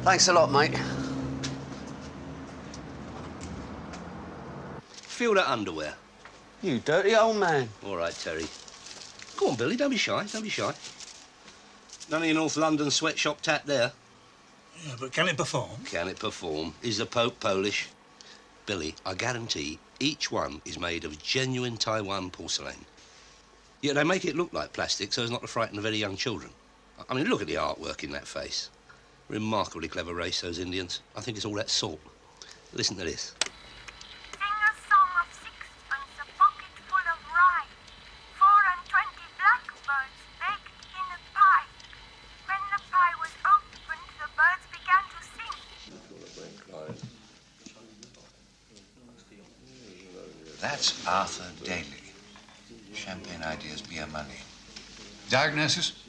Thanks a lot, mate. Feel that underwear. You dirty old man. All right, Terry. Go on, Billy, don't be shy, don't be shy. None of your North London sweatshop tat there. Yeah, but can it perform? Can it perform? Is the Pope Polish? Billy, I guarantee each one is made of genuine Taiwan porcelain. Yet they make it look like plastic so as not to frighten the very young children. I mean, look at the artwork in that face. Remarkably clever race, those Indians. I think it's all that salt. Listen to this. That's Arthur Daly. Champagne ideas, beer money. Diagnosis?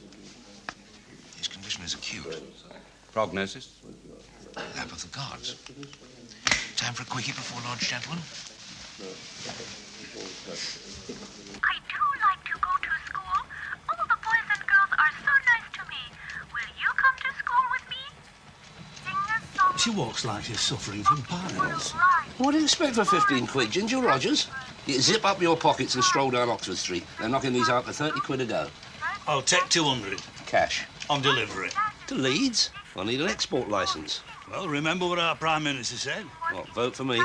His condition is acute. Prognosis? Lap of the gods. Time for a quickie before lunch, gentlemen? I do like to go to school. All the boys and girls are so nice to me. Will you come to school with me? Sing a song. She walks like she's suffering from piles. What do you expect for 15 quid, Ginger Rogers? You zip up your pockets and stroll down Oxford Street. They're knocking these out for 30 quid a go. I'll take 200. Cash. On delivery. To Leeds? I need an export licence. Well, remember what our Prime Minister said? What, vote for me?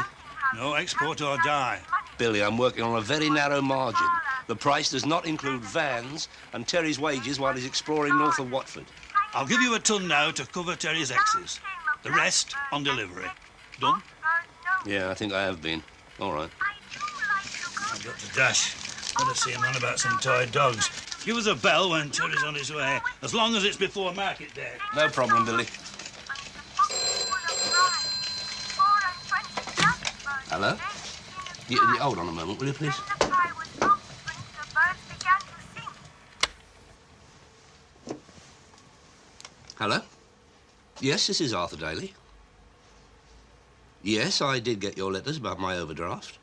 No export or die. Billy, I'm working on a very narrow margin. The price does not include vans and Terry's wages while he's exploring north of Watford. I'll give you a ton now to cover Terry's exes. The rest on delivery. Done? Yeah, I think I have been. All right. I've got to dash. Gotta see a man about some toy dogs. Give us a bell when Terry's on his way, as long as it's before market day. No problem, Billy. Hello? Hold on a moment, will you, please? Hello? Yes, this is Arthur Daly. Yes, I did get your letters about my overdraft.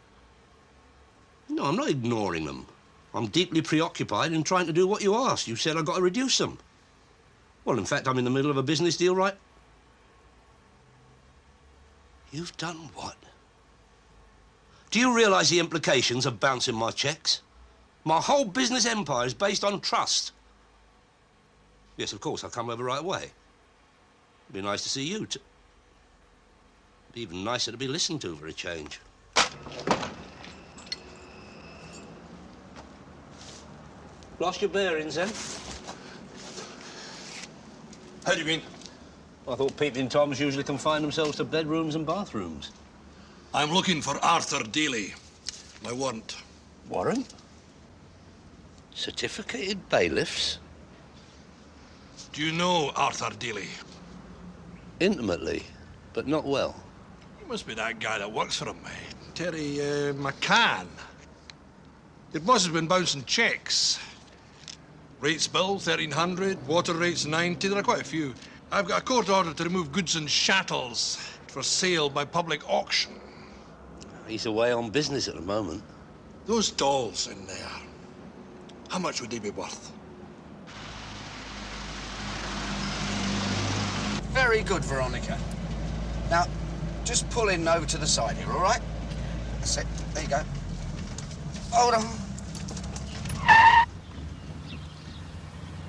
No, I'm not ignoring them. I'm deeply preoccupied in trying to do what you asked. You said I've got to reduce them. Well, in fact, I'm in the middle of a business deal, right? You've done what? Do you realise the implications of bouncing my cheques? My whole business empire is based on trust. Yes, of course, I'll come over right away. It'd be nice to see you, too. It'd be even nicer to be listened to for a change. Lost your bearings, then? How do you mean? I thought peeping Toms usually confined themselves to bedrooms and bathrooms. I'm looking for Arthur Daly. My warrant. Warrant? Certificated bailiffs? Do you know Arthur Daly? Intimately, but not well. He must be that guy that works for him, Terry McCann. Your boss has been bouncing checks. Rates bill, 1,300. Water rates, 90. There are quite a few. I've got a court order to remove goods and chattels for sale by public auction. He's away on business at the moment. Those dolls in there, how much would they be worth? Very good, Veronica. Now, just pull in over to the side here, all right? That's it. There you go. Hold on.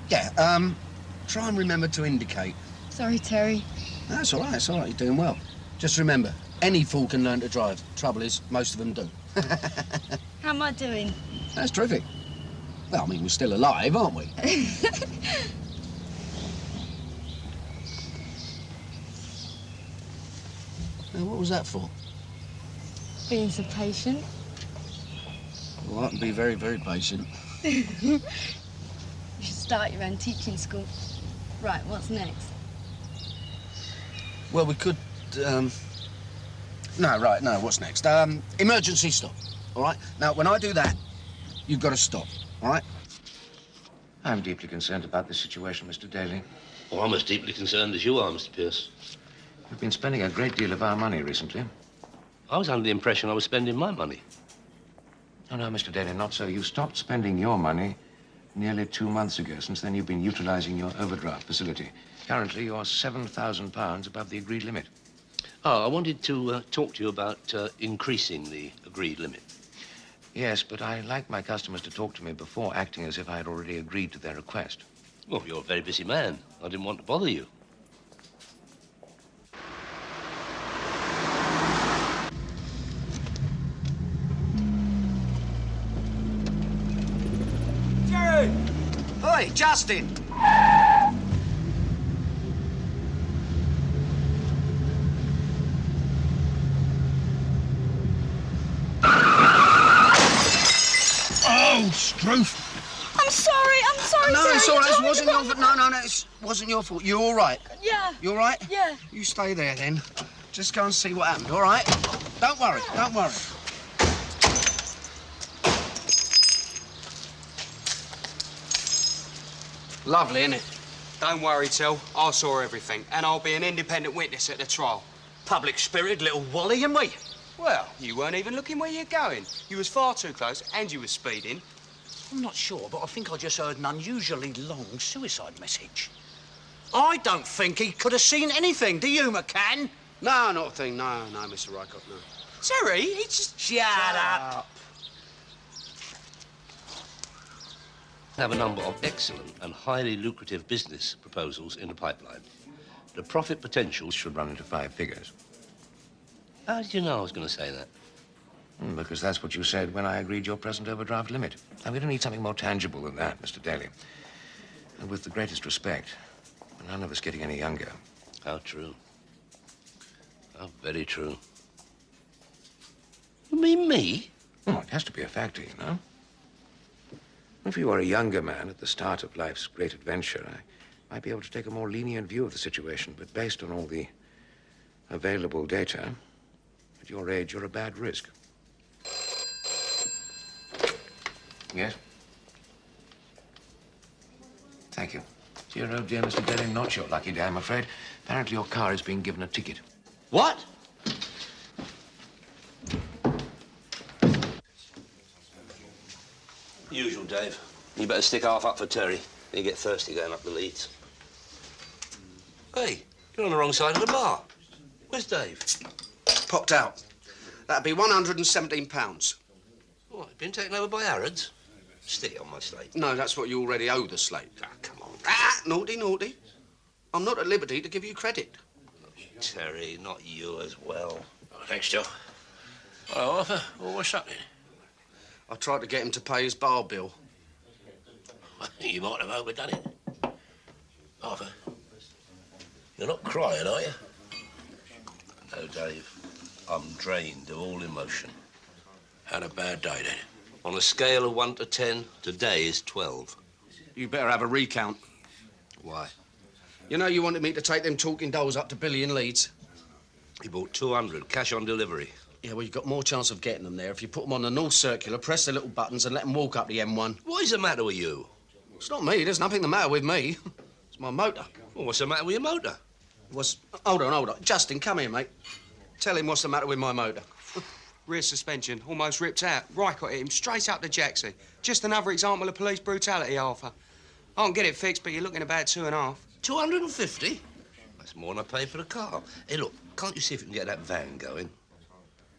Yeah, try and remember to indicate. Sorry, Terry. That's all right, it's all right. You're doing well. Just remember, any fool can learn to drive. Trouble is, most of them do. How am I doing? That's terrific. Well, I mean, we're still alive, aren't we? Now, what was that for? Being so patient. Well, I can be very, very patient. You should start your own teaching school. Right, what's next? Well, we could, No, what's next? Emergency stop, all right? Now, when I do that, you've got to stop, all right? I'm deeply concerned about this situation, Mr. Daly. Oh, I'm as deeply concerned as you are, Mr. Pierce. We've been spending a great deal of our money recently. I was under the impression I was spending my money. Oh, no, Mr. Daly, not so. You stopped spending your money nearly 2 months ago. Since then, you've been utilizing your overdraft facility. Currently, you're £7,000 above the agreed limit. Oh, I wanted to talk to you about increasing the agreed limit. Yes, but I like my customers to talk to me before acting as if I had already agreed to their request. Well, you're a very busy man. I didn't want to bother you. Jerry! Oi, Justin! Oh, Struth! I'm sorry, No, Terry. it's all right. It Tell me wasn't to your go. fault. No, it wasn't your fault. You all right? Yeah. You all right? Yeah. You stay there, then. Just go and see what happened, all right? Don't worry, don't worry. Lovely, isn't it? Don't worry, Till. I saw everything, and I'll be an independent witness at the trial. Public-spirited little Wally, and we. Well, you weren't even looking where you're going. You was far too close, and you was speeding. I'm not sure, but I think I just heard an unusually long suicide message. I don't think he could have seen anything, do you, McCann? No, not a thing. No, Mr. Rycott, no. Terry, he just... Shut up. I have a number of excellent and highly lucrative business proposals in the pipeline. The profit potential Should run into 5 figures. How did you know I was going to say that? Because that's what you said when I agreed your present overdraft limit. I'm going to need something more tangible than that, Mr. Daly. And with the greatest respect, we're none of us getting any younger. How true. How very true. You mean me? Oh, it has to be a factor, you know. If you were a younger man at the start of life's great adventure, I might be able to take a more lenient view of the situation. But based on all the available data, at your age, you're a bad risk. Yes? Thank you. Dear, oh dear, Mr. Daly, not your lucky day, I'm afraid. Apparently your car is being given a ticket. What? Usual, Dave. You better stick half up for Terry. You get thirsty going up the leads. Hey, you're on the wrong side of the bar. Where's Dave? Popped out. That'd be £117. What, been taken over by Harrods? Stick it on my slate. No, that's what you already owe the slate. Ah, come on. Naughty. I'm not at liberty to give you credit. Terry, not you as well. Oh, thanks, Joe. Hello, Arthur. Well, what's happening? I tried to get him to pay his bar bill. You might have overdone it. Arthur, you're not crying, are you? No, Dave. I'm drained of all emotion. Had a bad day, then. On a scale of 1 to 10, today is 12. You better have a recount. Why? You know you wanted me to take them talking dolls up to Billy in Leeds? He bought 200, cash on delivery. Yeah, well, you've got more chance of getting them there if you put them on the North Circular, press the little buttons and let them walk up the M1. What is the matter with you? It's not me. There's nothing the matter with me. It's my motor. Well, what's the matter with your motor? Hold on. Justin, come here, mate. Tell him what's the matter with my motor. Rear suspension, almost ripped out. Rycott hit him straight up the jacksie. Just another example of police brutality, Arthur. I can get it fixed, but you're looking about 2.5. 250? That's more than I paid for the car. Hey, look, can't you see if you can get that van going?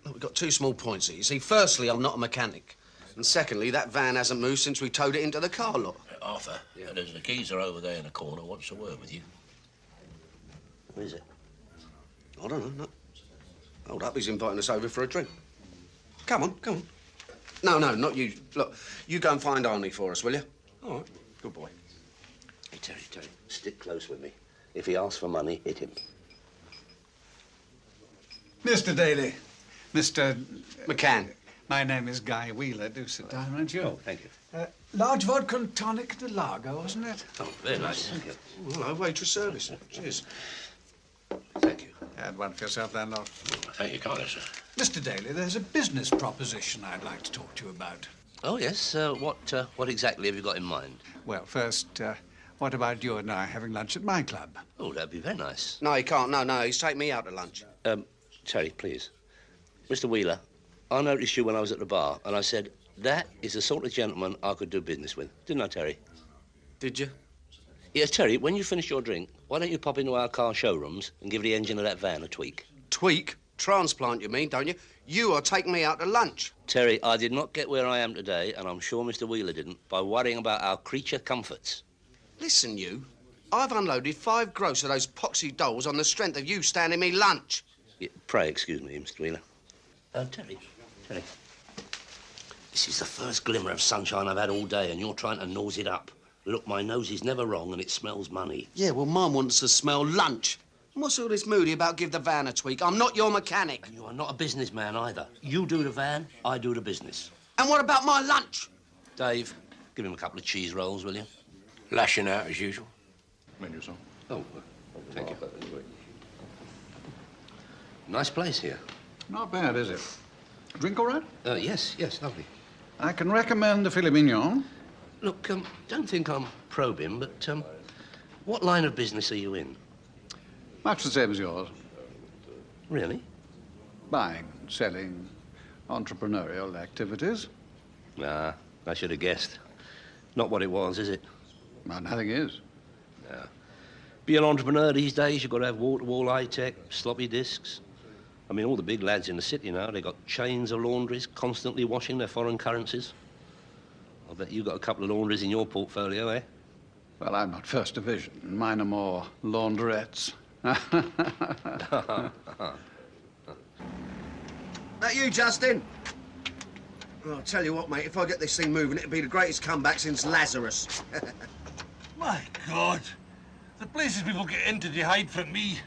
Look, we've got 2 small points here. You see, firstly, I'm not a mechanic. And secondly, that van hasn't moved since we towed it into the car lot. Arthur, there's the geezer over there in the corner. Wants a word with you. Who is it? I don't know, no. Hold up, he's inviting us over for a drink. Come on. No, not you. Look, you go and find Arnie for us, will you? All right, good boy. Hey, Terry, stick close with me. If he asks for money, hit him. Mr. Daly, Mr. McCann. My name is Guy Wheeler. Do sit down, won't you? Oh, thank you. Large vodka and tonic and a lager, wasn't it? Oh, very nice. Thank you. Oh, hello, waitress service. Cheers. Thank you. Add one for yourself, then, Lord. Thank you kindly, sir. Mr. Daly, there's a business proposition I'd like to talk to you about. Oh, yes. What exactly have you got in mind? Well, first, what about you and I having lunch at my club? Oh, that'd be very nice. No, he can't. No, he's taking me out to lunch. Terry, please. Mr. Wheeler, I noticed you when I was at the bar, and I said, That is the sort of gentleman I could do business with. Didn't I, Terry? Did you? Yes, Terry, when you finish your drink, why don't you pop into our car showrooms and give the engine of that van a tweak? Tweak? Transplant, you mean, don't you? You are taking me out to lunch. Terry, I did not get where I am today, and I'm sure Mr. Wheeler didn't, by worrying about our creature comforts. Listen, you. I've unloaded 5 gross of those poxy dolls on the strength of you standing me lunch. Yeah, pray excuse me, Mr. Wheeler. Terry. This is the first glimmer of sunshine I've had all day, and you're trying to nose it up. Look, my nose is never wrong, and it smells money. Yeah, well, Mum wants to smell lunch. And what's all this moody about give the van a tweak? I'm not your mechanic. And you are not a businessman either. You do the van, I do the business. And what about my lunch? Dave, give him a couple of cheese rolls, will you? Lashing out as usual. Menu, sir. Oh, thank you. Nice place here. Not bad, is it? Drink all right? Yes, lovely. I can recommend the filet mignon. Look, don't think I'm probing, but what line of business are you in? Much the same as yours. Really? Buying, selling, entrepreneurial activities. Nah, I should have guessed. Not what it was, is it? Well, nothing is. No. Be an entrepreneur these days, you've got to have wall-to-wall high-tech, sloppy discs. I mean, all the big lads in the city now, they got chains of laundries constantly washing their foreign currencies. I bet you've got a couple of laundries in your portfolio, eh? Well, I'm not first division. Mine are more laundrettes. That you, Justin? Well, I'll tell you what, mate, if I get this thing moving, it'll be the greatest comeback since Lazarus. My God. The places people get into to hide from me.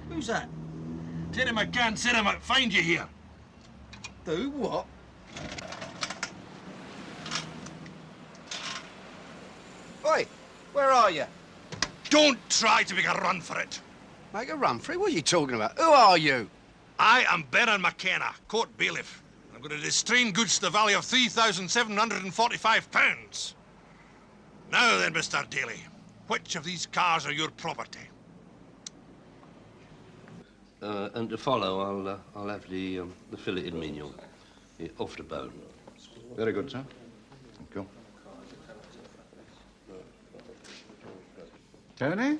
Who's that? Terry McCann said I might find you here. Do what? Oi, where are you? Don't try to make a run for it. Make a run for it? What are you talking about? Who are you? I am Baron McKenna, court bailiff. I'm going to distrain goods to the value of £3,745. Now then, Mr. Daly, which of these cars are your property? And to follow, I'll have the filleted mignon, off the bone. Very good, sir. Thank you. Tony?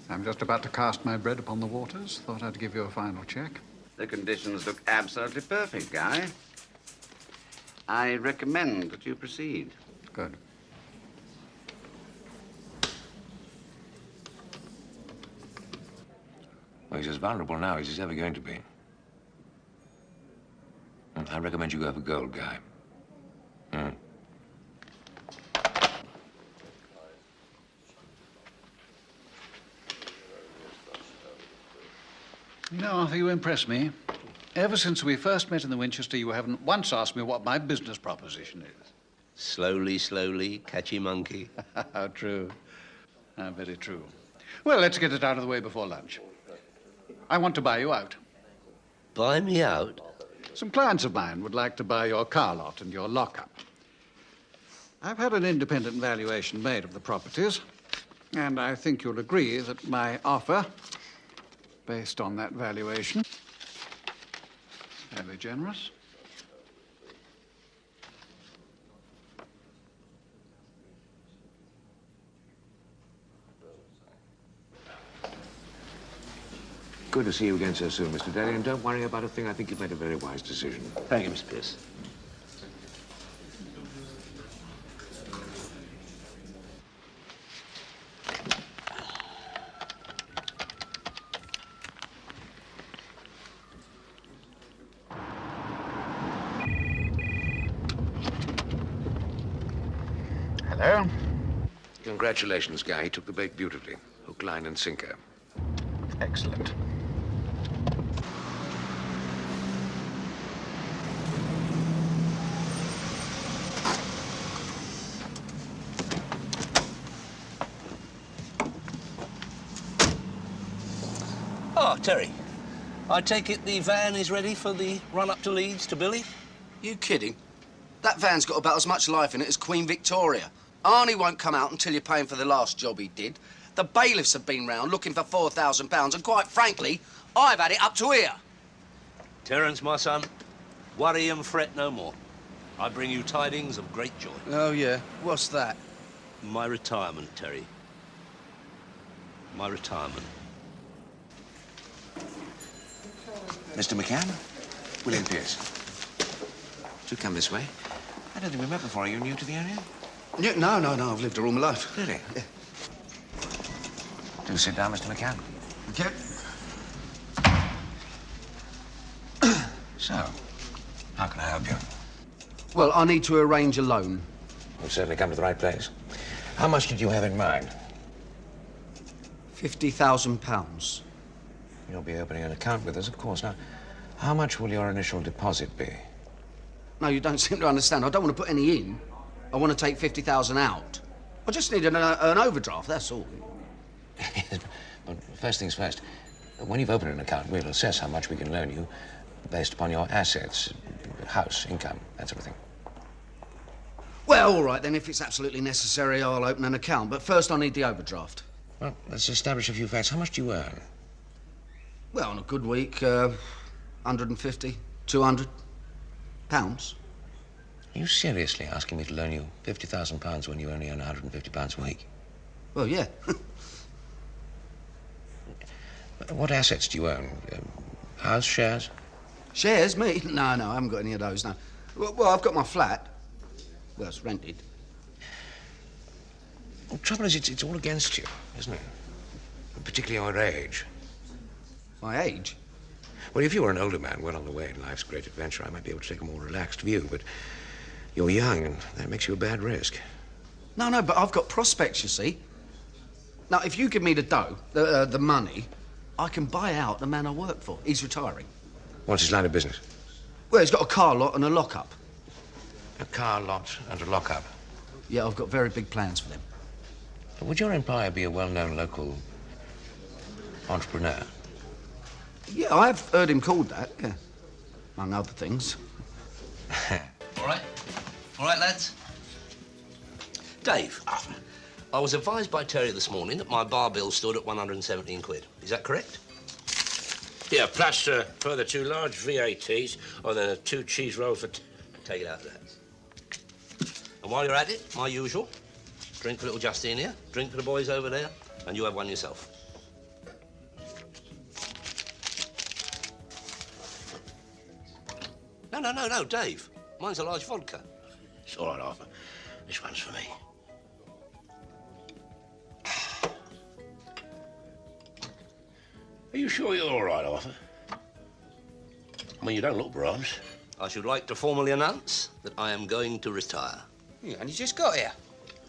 I'm just about to cast my bread upon the waters. Thought I'd give you a final check. The conditions look absolutely perfect, Guy. I recommend that you proceed. Good. Well, he's as vulnerable now as he's ever going to be. I recommend you go for gold, Guy. You know, Arthur, you impress me. Ever since we first met in the Winchester, you haven't once asked me what my business proposition is. Slowly, catchy monkey. How true. How very true. Well, let's get it out of the way before lunch. I want to buy you out. Buy me out? Some clients of mine would like to buy your car lot and your lockup. I've had an independent valuation made of the properties, and I think you'll agree that my offer, based on that valuation, is fairly generous. Good to see you again so soon, Mr. Daly, and don't worry about a thing. I think you've made a very wise decision. Thank you, Mr. Pierce. Hello? Congratulations, Guy. He took the bait beautifully. Hook, line, and sinker. Excellent. Oh, Terry, I take it the van is ready for the run up to Leeds to Billy? You kidding? That van's got about as much life in it as Queen Victoria. Arnie won't come out until you're paying for the last job he did. The bailiffs have been round looking for £4,000, and quite frankly, I've had it up to here. Terence, my son, worry and fret no more. I bring you tidings of great joy. Oh, yeah? What's that? My retirement, Terry. My retirement. Mr. McCann? William Pierce. Do come this way. I don't think we met before. Are you new to the area? Yeah, no. I've lived here all my life. Really? Yeah. Do sit down, Mr. McCann. Okay. So, how can I help you? Well, I need to arrange a loan. You've certainly come to the right place. How much did you have in mind? £50,000. You'll be opening an account with us, of course. Now, how much will your initial deposit be? No, you don't seem to understand. I don't want to put any in. I want to take 50,000 out. I just need an overdraft, that's all. But first things first, when you've opened an account, we'll assess how much we can loan you based upon your assets, house, income, that sort of thing. Well, all right, then, if it's absolutely necessary, I'll open an account. But first, I need the overdraft. Well, let's establish a few facts. How much do you earn? Well, on a good week, 150, 200 pounds. Are you seriously asking me to loan you £50,000 when you only earn £150 a week? Well, yeah. What assets do you own? House, shares? Shares? Me? No, I haven't got any of those, no. Well, I've got my flat. Well, it's rented. The trouble is, it's all against you, isn't it? Particularly your age. My age? Well, if you were an older man, well on the way in life's great adventure, I might be able to take a more relaxed view, but you're young, and that makes you a bad risk. No, but I've got prospects, you see. Now, if you give me the dough, the money, I can buy out the man I work for. He's retiring. What's his line of business? Well, he's got a car lot and a lock-up. A car lot and a lock-up? Yeah, I've got very big plans for them. Would your employer be a well-known local entrepreneur? Yeah, I've heard him called that, yeah. Among other things. All right, lads. Dave, I was advised by Terry this morning that my bar bill stood at 117 quid. Is that correct? Yeah, plus further 2 large VATs, or then 2 cheese rolls for... Take it out of that. And while you're at it, my usual, drink for little Justine here, drink for the boys over there, and you have one yourself. No, Dave. Mine's a large vodka. It's all right, Arthur. This one's for me. Are you sure you're all right, Arthur? I mean, you don't look bronze. I should like to formally announce that I am going to retire. You only just got here.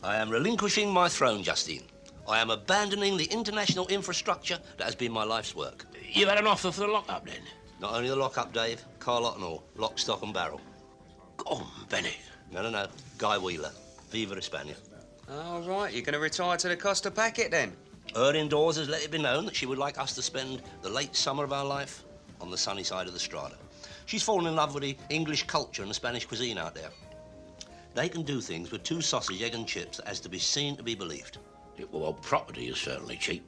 I am relinquishing my throne, Justine. I am abandoning the international infrastructure that has been my life's work. You've had an offer for the lock-up, then? Not only the lock-up, Dave, car lot and all. Lock, stock and barrel. Go on, Benny. No. Guy Wheeler. Viva España. All right, you're going to retire to the Costa packet, then? Her indoors has let it be known that she would like us to spend the late summer of our life on the sunny side of the Strada. She's fallen in love with the English culture and the Spanish cuisine out there. They can do things with 2 sausage, egg and chips that has to be seen to be believed. Yeah, well, property is certainly cheap.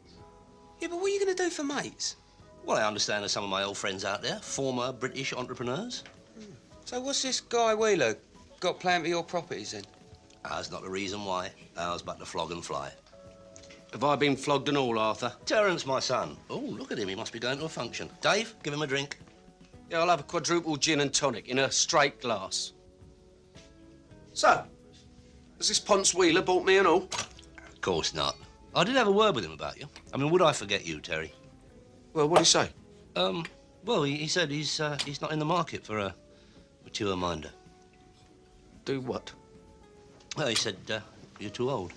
Yeah, but what are you going to do for mates? Well, I understand there's some of my old friends out there, former British entrepreneurs. So what's this Guy Wheeler got planned for your properties, then? Ours not the reason why. Ours but to flog and fly. Have I been flogged and all, Arthur? Terence, my son. Oh, look at him. He must be going to a function. Dave, give him a drink. Yeah, I'll have a quadruple gin and tonic in a straight glass. So, has this Ponce Wheeler bought me and all? Of course not. I did have a word with him about you. I mean, would I forget you, Terry? Well, what'd he say? Well, he said he's not in the market for a mature minder. Do what? Well, he said you're too old.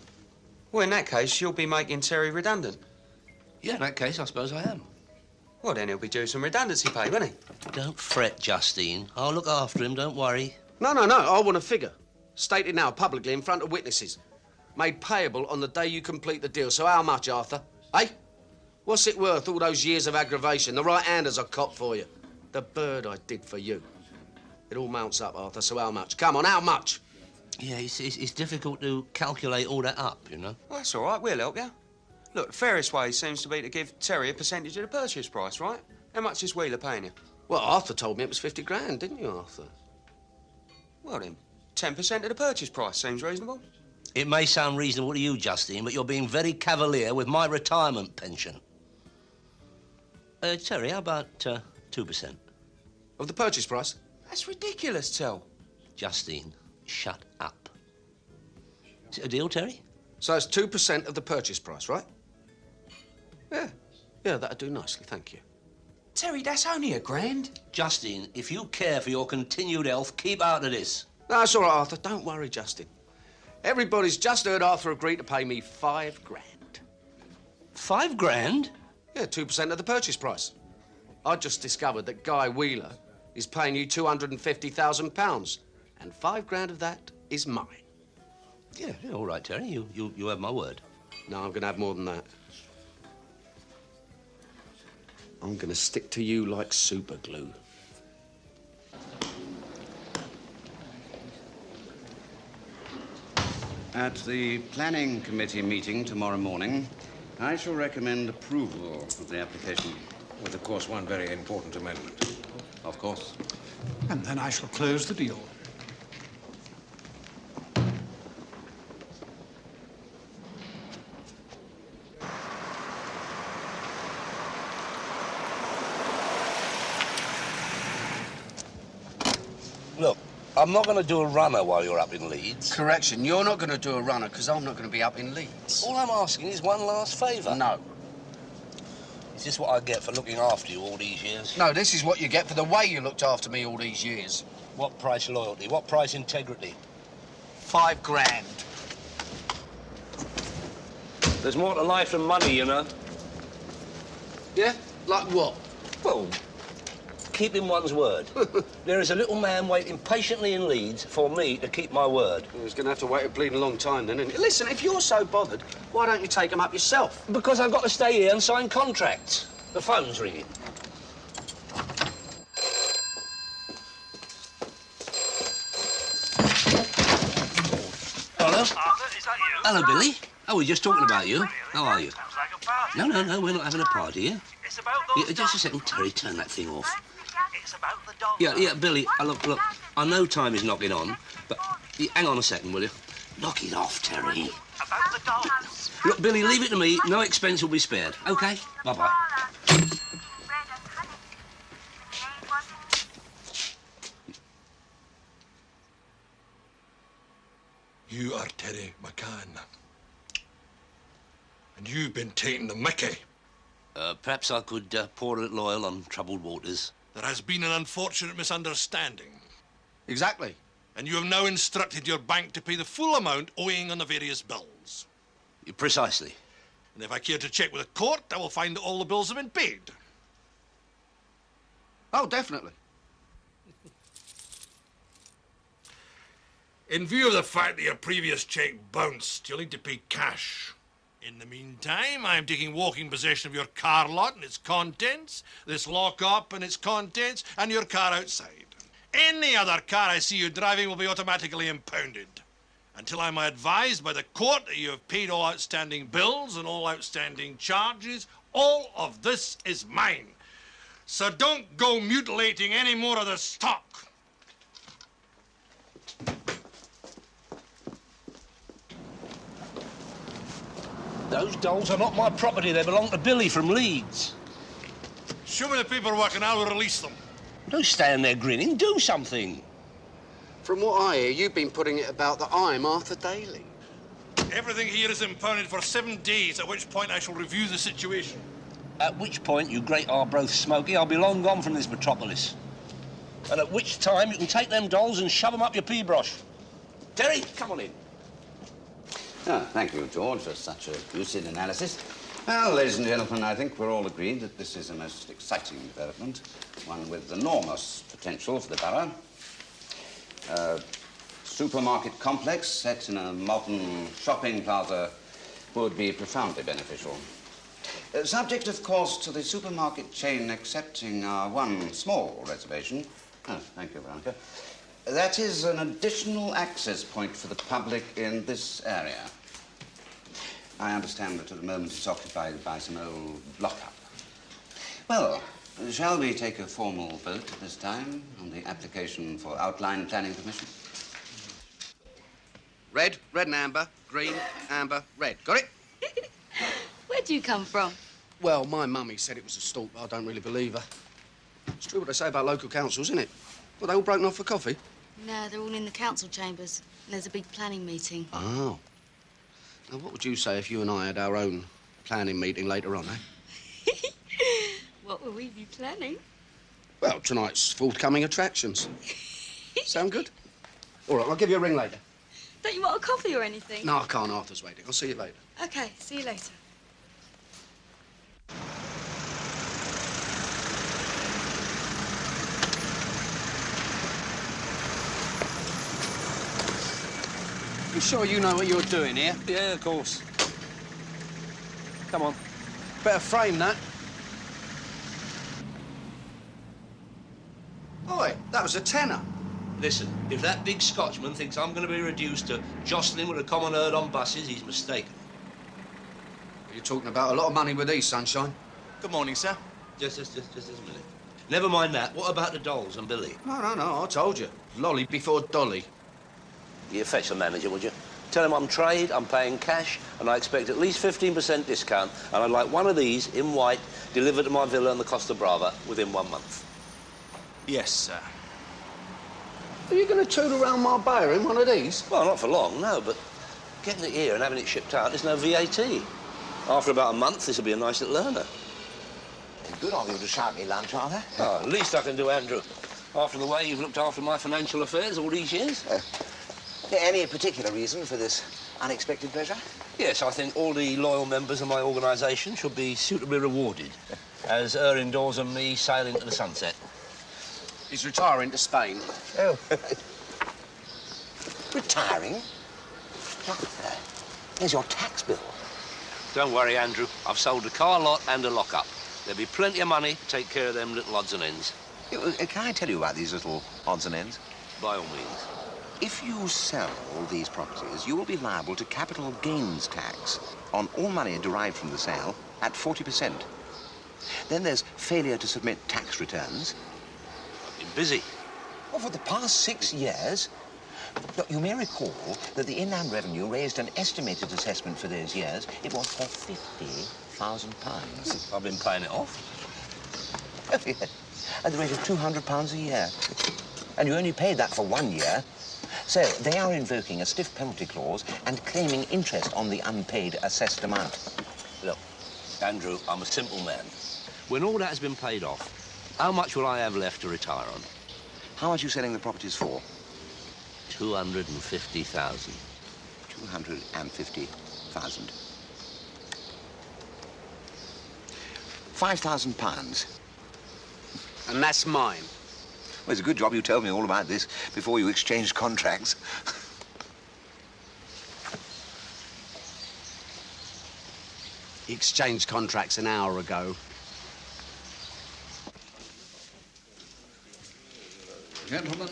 Well, in that case, you'll be making Terry redundant. Yeah, in that case, I suppose I am. Well, then he'll be due some redundancy pay, won't he? Don't fret, Justine. I'll look after him, don't worry. No. I want a figure. Stated now, publicly, in front of witnesses. Made payable on the day you complete the deal. So how much, Arthur? Eh? What's it worth, all those years of aggravation? The right-handers I copped for you. The bird I did for you. It all mounts up, Arthur, so how much? Come on, how much? Yeah, it's difficult to calculate all that up, you know. Well, that's all right. We'll help you. Look, the fairest way seems to be to give Terry a percentage of the purchase price, right? How much is Wheeler paying you? Well, Arthur told me it was 50 grand, didn't you, Arthur? Well, then, 10% of the purchase price seems reasonable. It may sound reasonable to you, Justine, but you're being very cavalier with my retirement pension. Terry, how about 2%? Of the purchase price? That's ridiculous, Tel. Justine, shut up. Is it a deal, Terry? So it's 2% of the purchase price, right? Yeah. Yeah, that'd do nicely, thank you. Terry, that's only £1 grand. Justine, if you care for your continued health, keep out of this. No, that's all right, Arthur. Don't worry, Justin. Everybody's just heard Arthur agree to pay me 5 grand. 5 grand? Yeah, 2% of the purchase price. I just discovered that Guy Wheeler is paying you £250,000, and 5 grand of that is mine. Yeah, all right, Terry. You have my word. No, I'm going to have more than that. I'm going to stick to you like super glue. At the Planning Committee meeting tomorrow morning, I shall recommend approval of the application. With, of course, one very important amendment. Of course. And then I shall close the deal. Look, I'm not going to do a runner while you're up in Leeds. Correction, you're not going to do a runner because I'm not going to be up in Leeds. All I'm asking is one last favour. No. Is this what I get for looking after you all these years? No, this is what you get for the way you looked after me all these years. What price loyalty? What price integrity? 5 grand. There's more to life than money, you know. Yeah? Like what? Well, keeping one's word. There is a little man waiting patiently in Leeds for me to keep my word. Well, he's going to have to wait a bleeding long time then, isn't he? Listen, if you're so bothered, why don't you take him up yourself? Because I've got to stay here and sign contracts. The phone's ringing. Hello? Arthur, is that you? Hello, Billy. Oh, we're just talking about you. How are you? Sounds like a party. No, we're not having a party here. It's about those Just a second, Terry, turn that thing off. It's about the dogs. Yeah, Billy, look, I know time is knocking on, but hang on a second, will you? Knock it off, Terry. About the dogs. Look, Billy, leave it to me. No expense will be spared. OK? Bye-bye. You are Terry McCann. And you've been taking the mickey. Perhaps I could pour a little oil on troubled waters. There has been an unfortunate misunderstanding. Exactly. And you have now instructed your bank to pay the full amount owing on the various bills. Precisely. And if I care to check with the court, I will find that all the bills have been paid. Oh, definitely. In view of the fact that your previous cheque bounced, you'll need to pay cash. In the meantime, I am taking walking possession of your car lot and its contents, this lock-up and its contents, and your car outside. Any other car I see you driving will be automatically impounded. Until I'm advised by the court that you have paid all outstanding bills and all outstanding charges, all of this is mine. So don't go mutilating any more of the stock. Those dolls are not my property. They belong to Billy from Leeds. Show me the paperwork and I'll release them. Don't stand there grinning. Do something. From what I hear, you've been putting it about that I'm Arthur Daly. Everything here is impounded for 7 days, at which point I shall review the situation. At which point, you great Arbroath Smoky, I'll be long gone from this metropolis. And at which time, you can take them dolls and shove them up your pea brush. Terry, come on in. Oh, thank you, George, for such a lucid analysis. Well, ladies and gentlemen, I think we're all agreed that this is a most exciting development, one with enormous potential for the borough. A supermarket complex set in a modern shopping plaza would be profoundly beneficial. Subject, of course, to the supermarket chain accepting our one small reservation. Oh, thank you, Veronica. That is an additional access point for the public in this area. I understand that at the moment it's occupied by some old lockup. Well, Shall we take a formal vote at this time on the application for outline planning permission? Red, red and amber, green, amber, red. Got it? Where'd you come from? Well, my mummy said it was a stalk, but I don't really believe her. It's true what they say about local councils, isn't it? Well, they all broken off for coffee? No, they're all in the council chambers. And there's a big planning meeting. Oh. Now, what would you say if you and I had our own planning meeting later on, eh? What will we be planning? Well, tonight's forthcoming attractions. Sound good? All right, I'll give you a ring later. Don't you want a coffee or anything? No, I can't. Arthur's waiting. I'll see you later. OK, see you later. You sure you know what you're doing here? Yeah, of course. Come on. Better frame that. Oi, that was a tenner. Listen, if that big Scotchman thinks I'm going to be reduced to jostling with a common herd on buses, he's mistaken. You're talking about a lot of money with these, Sunshine. Good morning, sir. Just a minute. Never mind that. What about the dolls and Billy? No, I told you. Lolly before Dolly. You fetch the manager, would you? Tell him I'm trade, I'm paying cash, and I expect at least 15% discount, and I'd like one of these, in white, delivered to my villa on the Costa Brava within 1 month. Yes, sir. Are you going to tool around Marbella in one of these? Well, not for long, no, but getting it here and having it shipped out, there's no VAT. After about a month, this will be a nice little earner. Good of you to shout me lunch, Arthur. Oh, at least I can do, Andrew. After the way you've looked after my financial affairs all these years. Any particular reason for this unexpected pleasure? Yes, I think all the loyal members of my organisation should be suitably rewarded as indoors and me sail into the sunset. He's retiring to Spain. Oh. Retiring? Here's your tax bill. Don't worry, Andrew. I've sold a car lot and a lock-up. There'll be plenty of money to take care of them little odds and ends. Can I tell you about these little odds and ends? By all means. If you sell these properties, you will be liable to capital gains tax on all money derived from the sale at 40%. Then there's failure to submit tax returns. I've been busy. Well, for the past 6 years, you may recall that the Inland Revenue raised an estimated assessment for those years. It was for £50,000. I've been paying it off. Oh, yes. At the rate of £200 a year. And you only paid that for 1 year. So they are invoking a stiff penalty clause and claiming interest on the unpaid assessed amount. Look, Andrew, I'm a simple man. When all that has been paid off, how much will I have left to retire on? How much are you selling the properties for? 250,000. 250,000. £5,000. And that's mine. Well, it's a good job you told me all about this before you exchanged contracts. He exchanged contracts an hour ago. Gentlemen,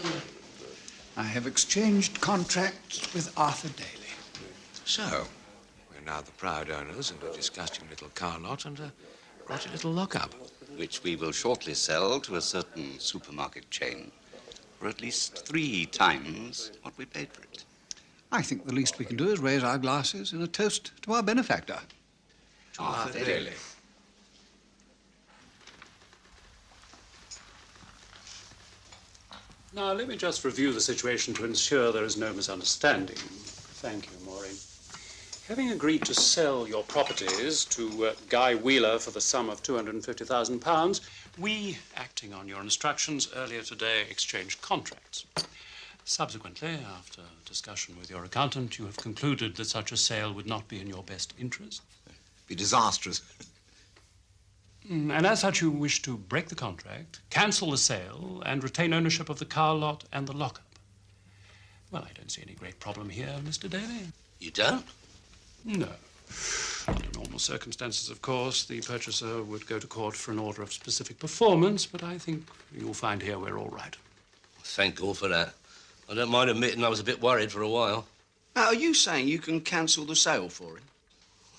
I have exchanged contracts with Arthur Daly. So, we're now the proud owners of a disgusting little car lot and a rotty little lock-up. Which we will shortly sell to a certain supermarket chain for at least 3 times what we paid for it. I think the least we can do is raise our glasses in a toast to our benefactor. Arthur Daly. Now, let me just review the situation to ensure there is no misunderstanding. Thank you, Maureen. Having agreed to sell your properties to Guy Wheeler for the sum of £250,000, we, acting on your instructions earlier today, exchanged contracts. Subsequently, after discussion with your accountant, you have concluded that such a sale would not be in your best interest. Be disastrous. And as such, you wish to break the contract, cancel the sale, and retain ownership of the car lot and the lockup. Well, I don't see any great problem here, Mr. Daly. You don't? No. Under normal circumstances, of course, the purchaser would go to court for an order of specific performance, but I think you'll find here we're all right. Thank God for that. I don't mind admitting I was a bit worried for a while. Now, are you saying you can cancel the sale for him?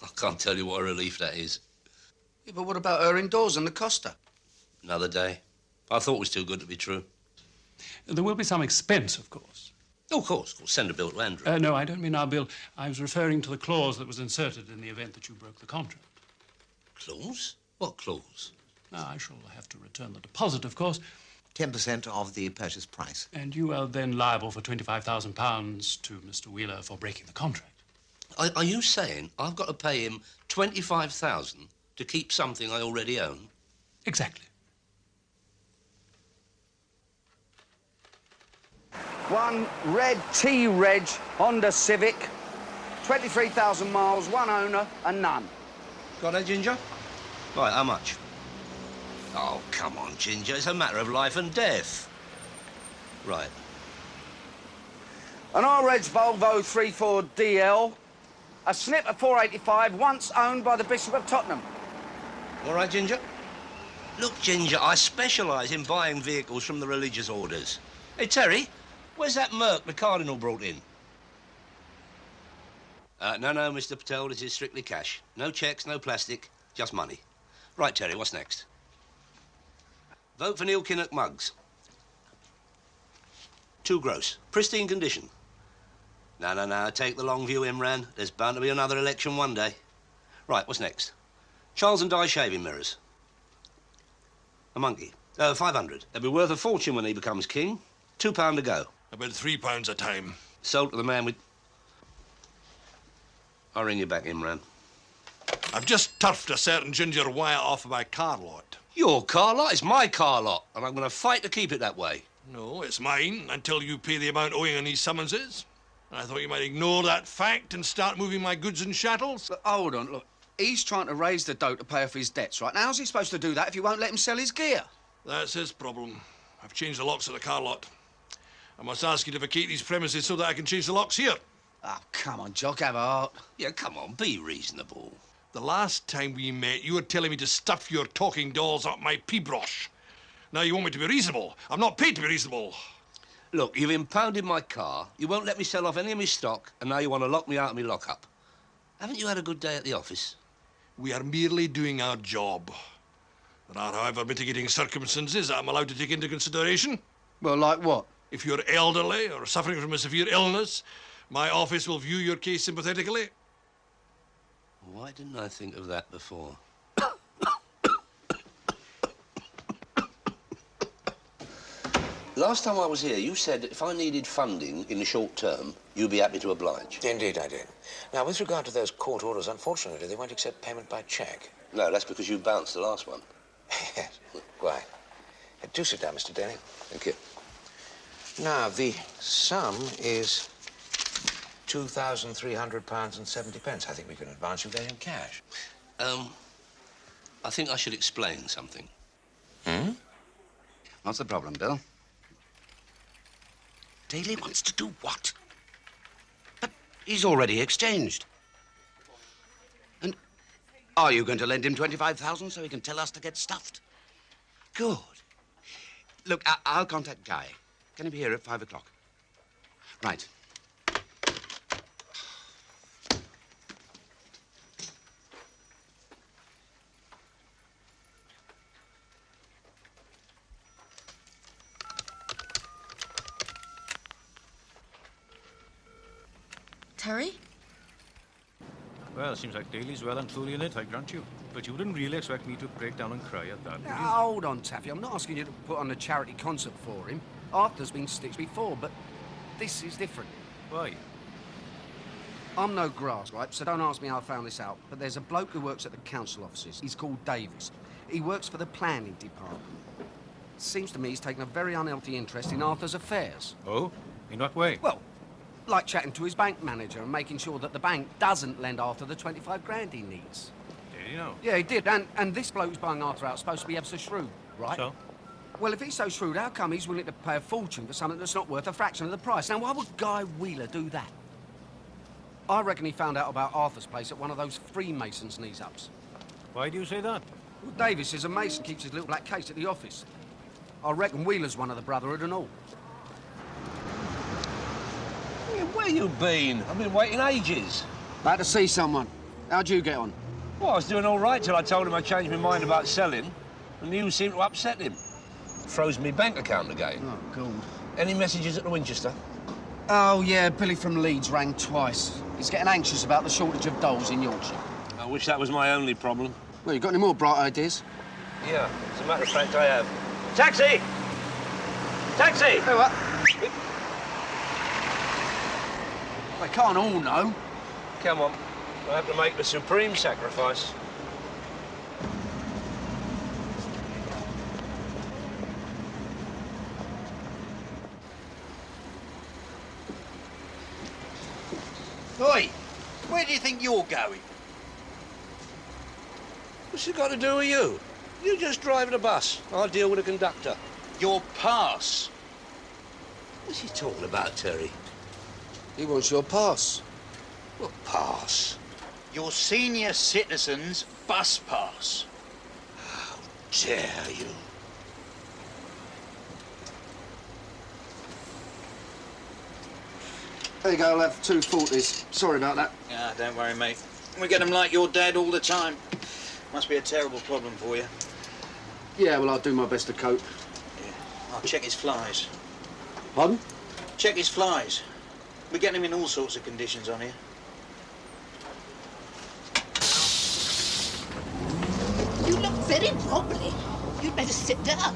I can't tell you what a relief that is. Yeah, but what about her indoors and the Costa? Another day. I thought it was too good to be true. There will be some expense, of course. Oh, of course. Send a bill to Andrew. No, I don't mean our bill. I was referring to the clause that was inserted in the event that you broke the contract. Clause? What clause? Now, I shall have to return the deposit, of course. 10% of the purchase price. And you are then liable for £25,000 to Mr. Wheeler for breaking the contract. Are you saying I've got to pay him $25,000 to keep something I already own? Exactly. One red T-Reg Honda Civic, 23,000 miles, one owner and none. Got that, Ginger? Right, how much? Oh, come on, Ginger. It's a matter of life and death. Right. An R-Reg Volvo 34DL, a snip of 485, once owned by the Bishop of Tottenham. All right, Ginger? Look, Ginger, I specialise in buying vehicles from the religious orders. Hey, Terry, where's that Merc the Cardinal brought in? No, Mr. Patel, this is strictly cash. No cheques, no plastic, just money. Right, Terry, what's next? Vote for Neil Kinnock mugs. 2 gross. Pristine condition. No, take the long view, Imran. There's bound to be another election one day. Right, what's next? Charles and Di shaving mirrors. A monkey. 500. They'll be worth a fortune when he becomes king. £2 to go. About £3 a time. Sold to the man with... I'll ring you back, Imran. I've just turfed a certain Ginger Wyatt off of my car lot. Your car lot? It's my car lot, and I'm going to fight to keep it that way. No, it's mine until you pay the amount owing on these summonses. I thought you might ignore that fact and start moving my goods and chattels. But hold on, look. He's trying to raise the dough to pay off his debts, right? Now, how's he supposed to do that if you won't let him sell his gear? That's his problem. I've changed the locks of the car lot. I must ask you to vacate these premises so that I can change the locks here. Oh, come on, Jock, have a heart. Yeah, come on, be reasonable. The last time we met, you were telling me to stuff your talking dolls up my pea-brosh. Now you want me to be reasonable. I'm not paid to be reasonable. Look, you've impounded my car, you won't let me sell off any of my stock, and now you want to lock me out of my lockup. Haven't you had a good day at the office? We are merely doing our job. There are, however, mitigating circumstances that I'm allowed to take into consideration. Well, like what? If you're elderly or suffering from a severe illness, my office will view your case sympathetically. Why didn't I think of that before? Last time I was here, you said that if I needed funding in the short term, you'd be happy to oblige. Indeed, I did. Now, with regard to those court orders, unfortunately, they won't accept payment by cheque. No, that's because you bounced the last one. Yes, quite. Do sit down, Mr. Denning. Thank you. Now, the sum is £2,300.70. I think we can advance you that in cash. I think I should explain something. Hmm? What's the problem, Bill? Daly wants to do what? But he's already exchanged. And are you going to lend him 25,000 so he can tell us to get stuffed? Good. Look, I'll contact Guy. Can he be here at 5 o'clock? Right. Terry? Well, it seems like Daly's well and truly in it, I grant you. But you wouldn't really expect me to break down and cry at that, would you? Now, hold on, Taffy. I'm not asking you to put on a charity concert for him. Arthur's been stitched before, but this is different. Why? I'm no grass, right? So don't ask me how I found this out. But there's a bloke who works at the council offices. He's called Davis. He works for the planning department. Seems to me he's taken a very unhealthy interest in Arthur's affairs. Oh? In what way? Well, like chatting to his bank manager and making sure that the bank doesn't lend Arthur the 25 grand he needs. Did he know? Yeah, he did. And this bloke who's buying Arthur out is supposed to be ever so shrewd, right? So? Well, if he's so shrewd, how come he's willing to pay a fortune for something that's not worth a fraction of the price? Now, why would Guy Wheeler do that? I reckon he found out about Arthur's place at one of those Freemasons knees-ups. Why do you say that? Well, Davis is a mason, keeps his little black case at the office. I reckon Wheeler's one of the brotherhood and all. Where you been? I've been waiting ages. About to see someone. How'd you get on? Well, I was doing all right till I told him I changed my mind about selling. The news seemed to upset him. Froze me bank account again. Oh, God. Any messages at the Winchester? Oh, yeah, Billy from Leeds rang twice. He's getting anxious about the shortage of dolls in Yorkshire. I wish that was my only problem. Well, you got any more bright ideas? Yeah, as a matter of fact, I have. Taxi! Taxi! Hey, what? They can't all know. Come on. I have to make the supreme sacrifice. Oi, where do you think you're going? What's it got to do with you? You just drive the bus. I'll deal with the conductor. Your pass. What's he talking about, Terry? He wants your pass. What pass? Your senior citizen's bus pass. How dare you? There you go, I'll have 2 40s. Sorry about that. Ah, don't worry, mate. We get them like your dad all the time. Must be a terrible problem for you. Yeah, well, I'll do my best to cope. Yeah. I'll check his flies. Pardon? Check his flies. We get them in all sorts of conditions on here. You look very wobbly. You'd better sit down.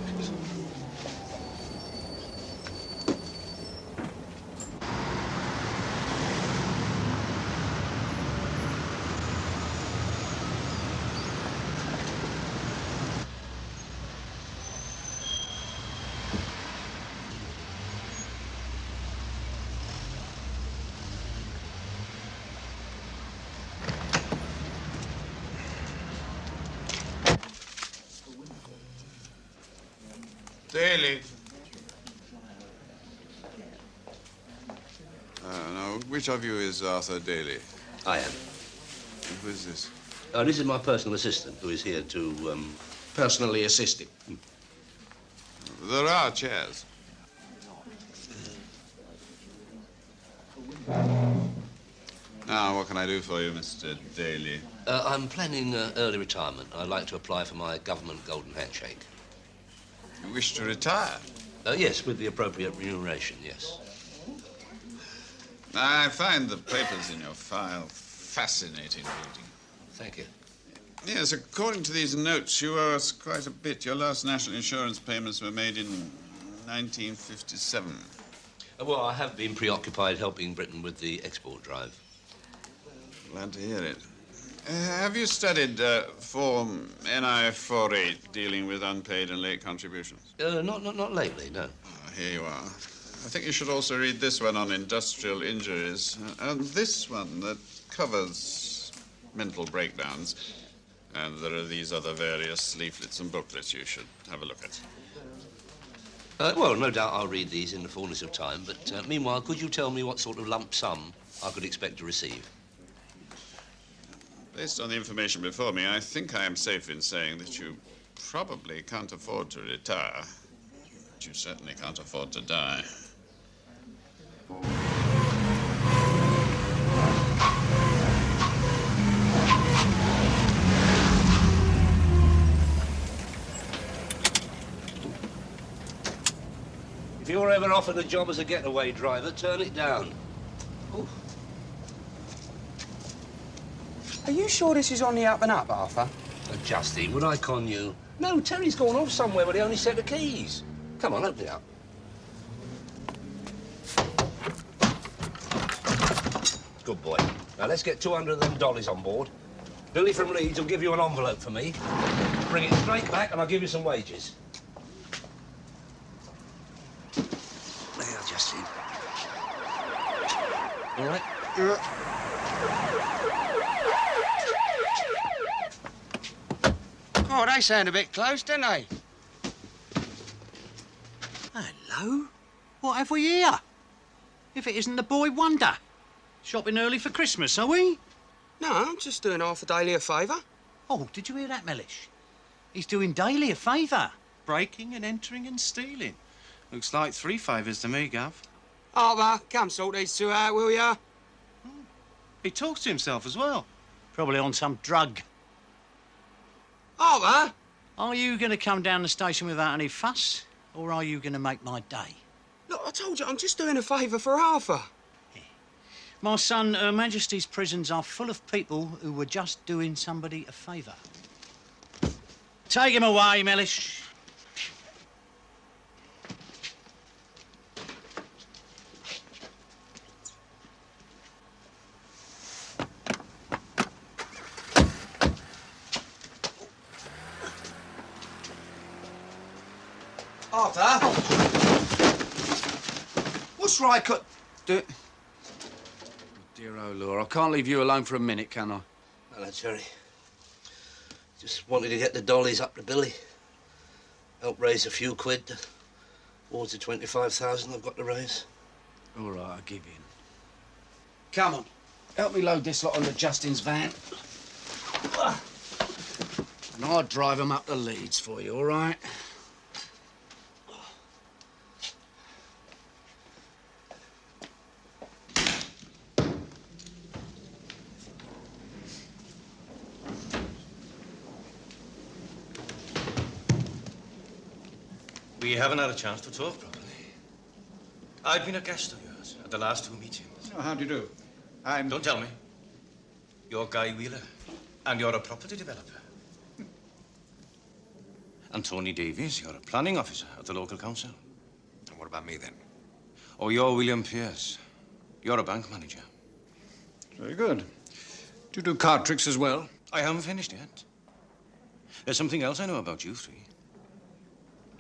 Daly. Now, which of you is Arthur Daly? I am. And who is this? This is my personal assistant, who is here to, personally assist him. There are chairs. Now, what can I do for you, Mr. Daly? I'm planning early retirement. I'd like to apply for my government golden handshake. You wish to retire? Yes, with the appropriate remuneration, yes. I find the papers in your file fascinating reading. Thank you. Yes, according to these notes, you owe us quite a bit. Your last national insurance payments were made in 1957. Well, I have been preoccupied helping Britain with the export drive. Glad to hear it. Have you studied Form NI 48 dealing with unpaid and late contributions? Not lately, no. Oh, here you are. I think you should also read this one on industrial injuries, and this one that covers mental breakdowns. And there are these other various leaflets and booklets you should have a look at. Well, no doubt I'll read these in the fullness of time, but meanwhile, could you tell me what sort of lump sum I could expect to receive? Based on the information before me, I think I am safe in saying that you probably can't afford to retire, but you certainly can't afford to die. If you're ever offered a job as a getaway driver, turn it down. Ooh. Are you sure this is on the up and up, Arthur? Justin, would I con you? No, Terry's gone off somewhere with the only set of keys. Come on, open it up. Good boy. Now, let's get 200 of them dollies on board. Billy from Leeds will give you an envelope for me. Bring it straight back and I'll give you some wages. There you are, Justin. All right? Oh, they sound a bit close, don't they? Hello? What have we here? If it isn't the boy wonder. Shopping early for Christmas, are we? No, I'm just doing Arthur Daly a favour. Oh, did you hear that, Mellish? He's doing Daly a favour. Breaking and entering and stealing. Looks like 3 favours to me, Gav. Arthur, come sort these 2 out, will ya? He talks to himself as well. Probably on some drug. Arthur, Are you going to come down the station without any fuss, or are you going to make my day? Look, I told you, I'm just doing a favour for Arthur. My son, Her Majesty's prisons are full of people who were just doing somebody a favour. Take him away, Mellish. Arthur? What's right, do it. Dear old Laura, I can't leave you alone for a minute, can I? Hello, Terry. Just wanted to get the dollies up to Billy. Help raise a few quid towards the 25,000 I've got to raise. All right, I'll give in. Come on, help me load this lot onto Justin's van. And I'll drive them up to Leeds for you, all right? We haven't had a chance to talk properly. I've been a guest of yours at the last 2 meetings. Oh, how do you do? Don't tell me. You're Guy Wheeler, and you're a property developer. And Tony Davies, you're a planning officer at the local council. And what about me, then? Oh, you're William Pierce. You're a bank manager. Very good. Do you do card tricks as well? I haven't finished yet. There's something else I know about you three.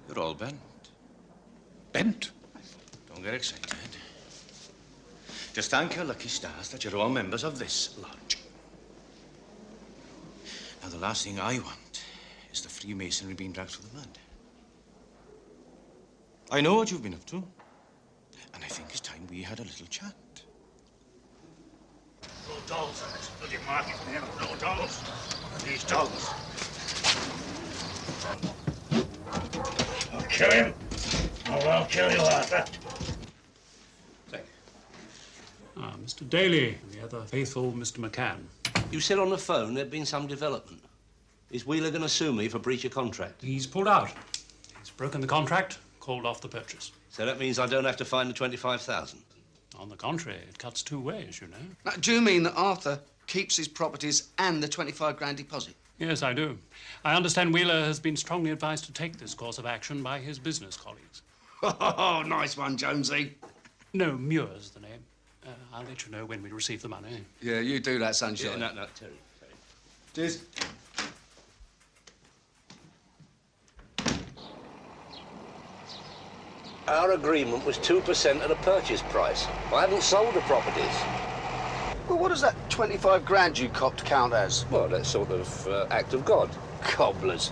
You're all bent. Bent? Don't get excited. Just thank your lucky stars that you're all members of this lodge. Now, the last thing I want is the Freemasonry being dragged through the mud. I know what you've been up to, and I think it's time we had a little chat. No dolls on this bloody market, man. No dolls. These dolls. I'll kill him. Or I'll kill you, Arthur. Mr. Daly and the other faithful Mr. McCann. You said on the phone there'd been some development. Is Wheeler going to sue me for breach of contract? He's pulled out. He's broken the contract, called off the purchase. So that means I don't have to find the 25,000? On the contrary, it cuts two ways, you know. Now, do you mean that Arthur keeps his properties and the 25 grand deposit? Yes, I do. I understand Wheeler has been strongly advised to take this course of action by his business colleagues. Oh, nice one, Jonesy. No, Muir's the name. I'll let you know when we receive the money. Yeah, you do that, Sunshine. Yeah, no, Terry. Cheers. Our agreement was 2% of the purchase price. I haven't sold the properties. Well, what does that 25 grand you copped count as? Well, that's sort of act of God. Cobblers.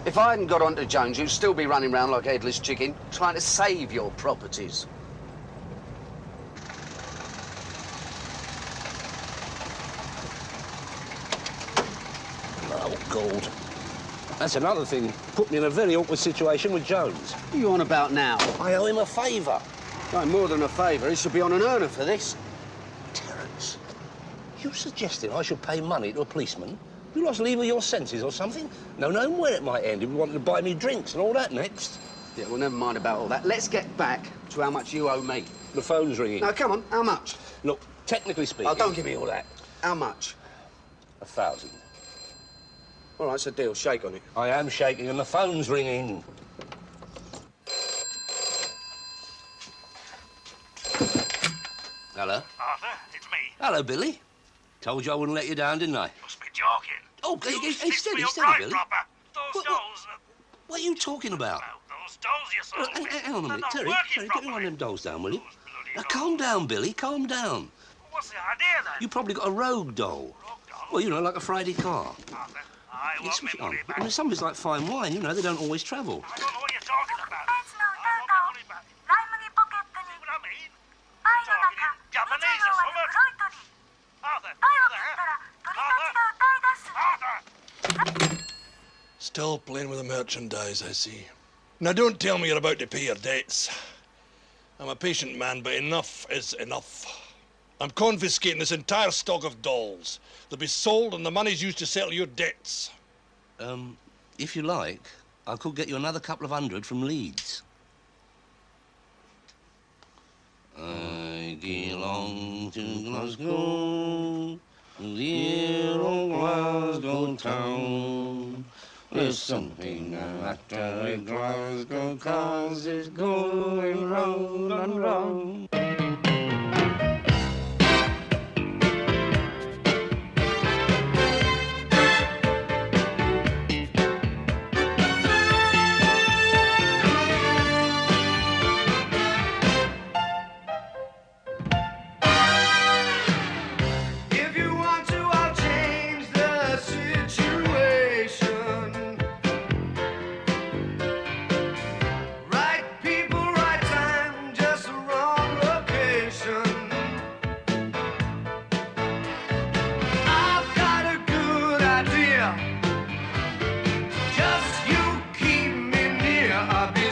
If I hadn't got onto Jones, you'd still be running around like a headless chicken, trying to save your properties. Oh, God. That's another thing. Put me in a very awkward situation with Jones. What are you on about now? I owe him a favour. No, more than a favour. He should be on an earner for this. Terence, you suggesting I should pay money to a policeman? You lost leave of your senses or something? No, where it might end if you wanted to buy me drinks and all that next. Yeah, well, never mind about all that. Let's get back to how much you owe me. The phone's ringing. No, come on. How much? Look, technically speaking... Oh, don't give me all that. How much? 1,000. All right, it's a deal. Shake on it. I am shaking and the phone's ringing. Hello? Arthur, it's me. Hello, Billy. Told you I wouldn't let you down, didn't I? Must be joking. Oh, hey, steady, Billy. Proper. Those dolls... What are you talking about? Those dolls you sold me. Hang on a minute, Terry, get one of them dolls down, will you? Now, calm down, Billy, calm down. What's the idea, then? You probably got a rogue doll. Well, you know, like a Friday car. Arthur, I want me money back. I mean, some is like fine wine, you know, they don't always travel. I don't know what you're talking about. Japanese or something. Arthur, Arthur! Still playing with the merchandise, I see. Now, don't tell me you're about to pay your debts. I'm a patient man, but enough is enough. I'm confiscating this entire stock of dolls. They'll be sold and the money's used to settle your debts. If you like, I could get you another couple of hundred from Leeds. I belong to Glasgow, dear old Glasgow town. There's something after Glasgow, 'cause it's going round and round. Just you keep me near, I'll be